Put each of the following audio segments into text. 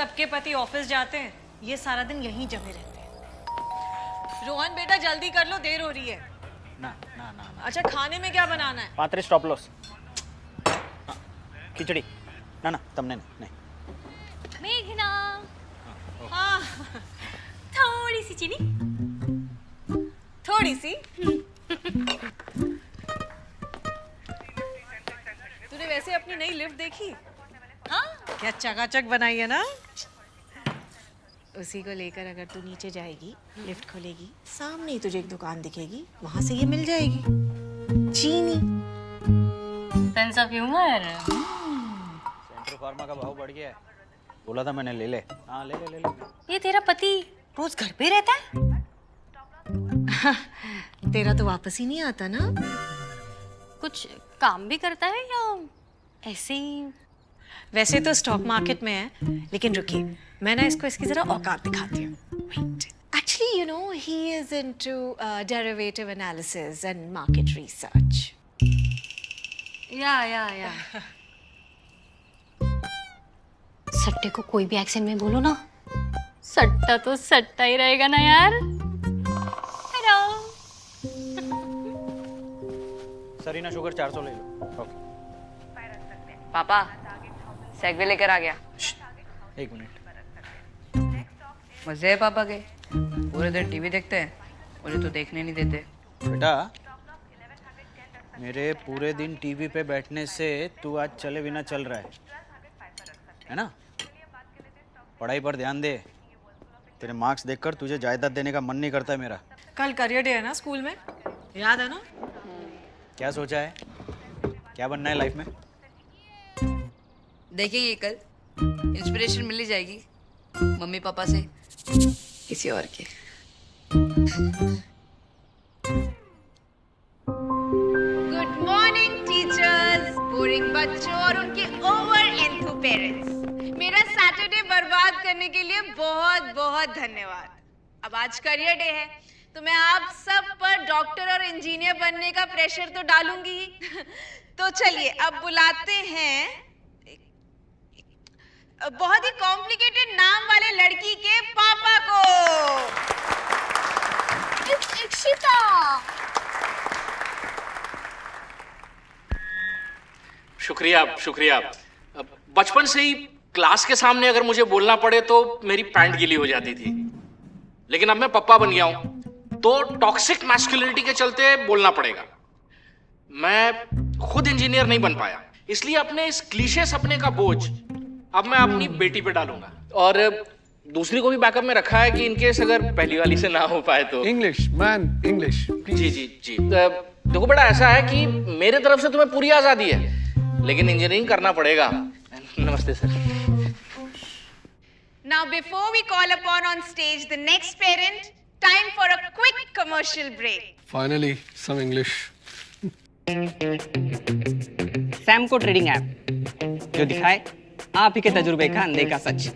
सबके पति ऑफिस जाते हैं, ये सारा दिन यहीं जमे रहते हैं। रोहन बेटा जल्दी कर लो, देर हो रही है। ना ना ना ना। अच्छा खाने में क्या बनाना है? पात्री स्टॉप लॉस खिचड़ी ना ना तुमने नहीं। मेघना, हाँ थोड़ी सी चीनी। थोड़ी सी। तूने वैसे अपनी नई लिफ्ट देखी? हाँ, क्या चकाचक बनाई है ना। उसी को लेकर अगर तू नीचे जाएगी, लिफ्ट खोलेगी, सामने ही तुझे एक दुकान दिखेगी, वहां से ये मिल जाएगी, चीनी। Sense of humour. सेंट्रो फार्मा का भाव बढ़ गया है, बोला था मैंने ले ले। हाँ ले ले ले ले। ये तेरा पति रोज घर पे रहता है? तेरा तो वापस ही नहीं आता ना। कुछ काम भी करता है या ऐसे ही? वैसे तो स्टॉक मार्केट में है, लेकिन रुकिए मैं ना इसको इसकी जरा औकात दिखाती हूँ। Actually you know he is into derivative analysis and market research. या सट्टे को कोई भी एक्सेंट में बोलो ना, सट्टा तो सट्टा ही रहेगा ना यार। हेलो सरीना शुगर 400 ले लो। ओके पापा सेगवे लेकर आ गया। एक मिनट। मजे है पापा के, पूरे दिन टीवी देखते हैं, मुझे तो देखने नहीं देते। बेटा मेरे पूरे दिन टीवी पे बैठने से तू आज चले बिना चल रहा है ना। पढ़ाई पर ध्यान दे, तेरे मार्क्स देखकर तुझे जायदाद देने का मन नहीं करता है मेरा। कल करियर डे है ना स्कूल में, याद है ना? क्या सोचा है, क्या बनना है लाइफ में? देखेंगे कल, इंस्पिरेशन मिल ही जाएगी मम्मी पापा से, किसी और के। गुड मॉर्निंग टीचर्स, बोरिंग बच्चों और उनके ओवर एंथू पेरेंट्स। मेरा सैटरडे बर्बाद करने के लिए बहुत बहुत धन्यवाद। अब आज करियर डे है तो मैं आप सब पर डॉक्टर और इंजीनियर बनने का प्रेशर तो डालूंगी ही। तो चलिए अब बुलाते हैं बहुत ही कॉम्प्लिकेटेड नाम वाले लड़की के पापा को। इक्षिता। शुक्रिया शुक्रिया। बचपन से ही क्लास के सामने अगर मुझे बोलना पड़े तो मेरी पैंट गीली हो जाती थी, लेकिन अब मैं पप्पा बन गया हूं तो टॉक्सिक मैस्कुलिनिटी के चलते बोलना पड़ेगा। मैं खुद इंजीनियर नहीं बन पाया, इसलिए अपने इस क्लीशे सपने का बोझ अब मैं अपनी बेटी पे डालूंगा। और दूसरी को भी बैकअप में रखा है कि इनकेस अगर पहली वाली से ना हो पाए तो। English man English. जी जी जी। देखो बेटा, ऐसा है कि मेरे तरफ से तुम्हें पूरी आजादी है, लेकिन इंजीनियरिंग करना पड़ेगा। नमस्ते sir. Now before we call upon on stage the next parent, time for a quick commercial break. Finally some English. Samco trading app जो दिखाए आप ही के तजुर्बे का अनदेखा सच।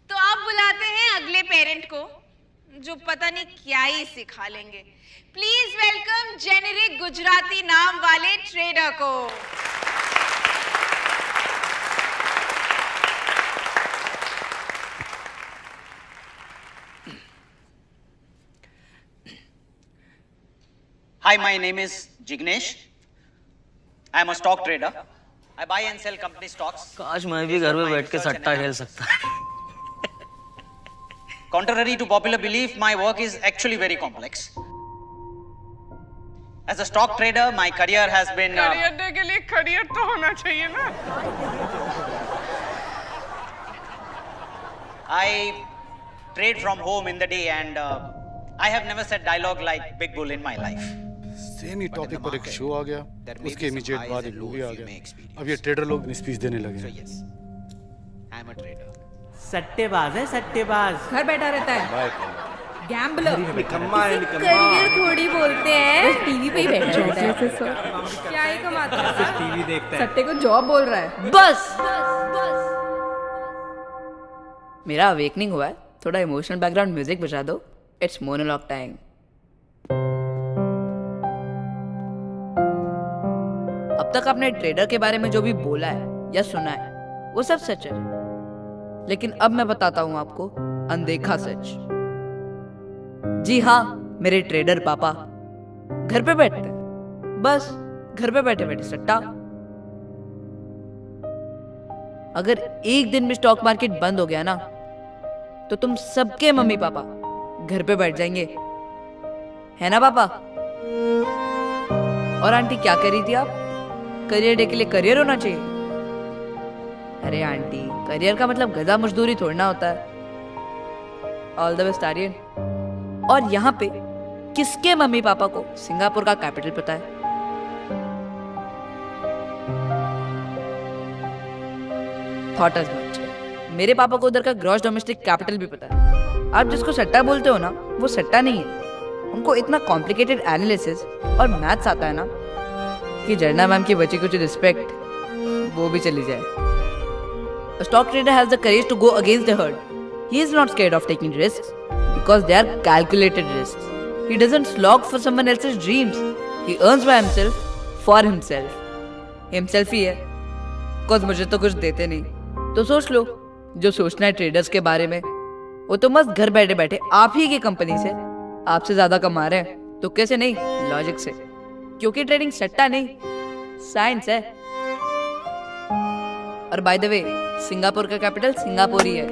तो आप बुलाते हैं अगले पेरेंट को जो पता नहीं क्या ही सिखा लेंगे। प्लीज वेलकम जेनेरिक गुजराती नाम वाले ट्रेडर को। Hi, my name is Jignesh. I am a stock trader. I buy and sell company stocks. काश मैं भी घर में बैठ के सट्टा खेल सकता। Contrary to popular belief, my work is actually very complex. As a stock trader, my career has been. Career day के लिए करियर तो होना चाहिए ना। I trade from home in the day, and I have never said dialogue like Big Bull in my life. Same he topic पर एक show आ गया, उसके इमीडिएट बाद एक मूवी आ गया। अब ये ट्रेडर लोग स्पीच देने लगे हैं। सट्टेबाज है सट्टेबाज। घर बैठा रहता है, गैम्बलर। करियर थोड़ी बोलते हैं, टीवी पे ही बैठा रहता है। क्या ही कमाता है, टीवी देखता है। सट्टे को जॉब बोल रहा है। बस मेरा अवेकनिंग हुआ है, थोड़ा इमोशनल बैकग्राउंड म्यूजिक बजा दो। It's monologue time. तक आपने ट्रेडर के बारे में जो भी बोला है या सुना है वो सब सच है, लेकिन अब मैं बताता हूं आपको अनदेखा सच। जी हाँ, मेरे ट्रेडर पापा घर पे बैठते हैं, बस घर पे बैठे बैठे सट्टा। अगर एक दिन में स्टॉक मार्केट बंद हो गया ना तो तुम सबके मम्मी पापा घर पे बैठ जाएंगे, है ना पापा? और आंटी क्या कह रही थी आप? करियर डे के लिए करियर होना चाहिए? अरे आंटी, करियर का मतलब गधा मजदूरी थोड़ना होता है। All the best Aryan. और यहाँ पे किसके मम्मी पापा को सिंगापुर का कैपिटल पता है? Thought as much. मेरे पापा को उधर का ग्रॉस डोमेस्टिक कैपिटल भी पता है। आप जिसको सट्टा बोलते हो ना, वो सट्टा नहीं है। उनको इतना कॉम्प्लिकेटेड एनालिसिस और मैथ्स आता है ना कि जर्ना मैम की बची कुछ रिस्पेक्ट वो भी चली जाए। A stock trader has the courage to go against the herd. He is not scared of taking risks because they are calculated risks. He doesn't slog for someone else's dreams. He earns by himself for himself. Himself ही है, cause मुझे तो कुछ देते नहीं। तो सोच लो, जो सोचना है ट्रेडर्स के बारे में वो तो मस्त घर बैठे बैठे आप ही की कंपनी से आपसे ज्यादा कमा रहे हैं। तो कैसे नहीं? लॉजिक से, क्योंकि ट्रेडिंग सट्टा नहीं साइंस है। और बाय द वे, सिंगापुर का कैपिटल सिंगापुर ही है।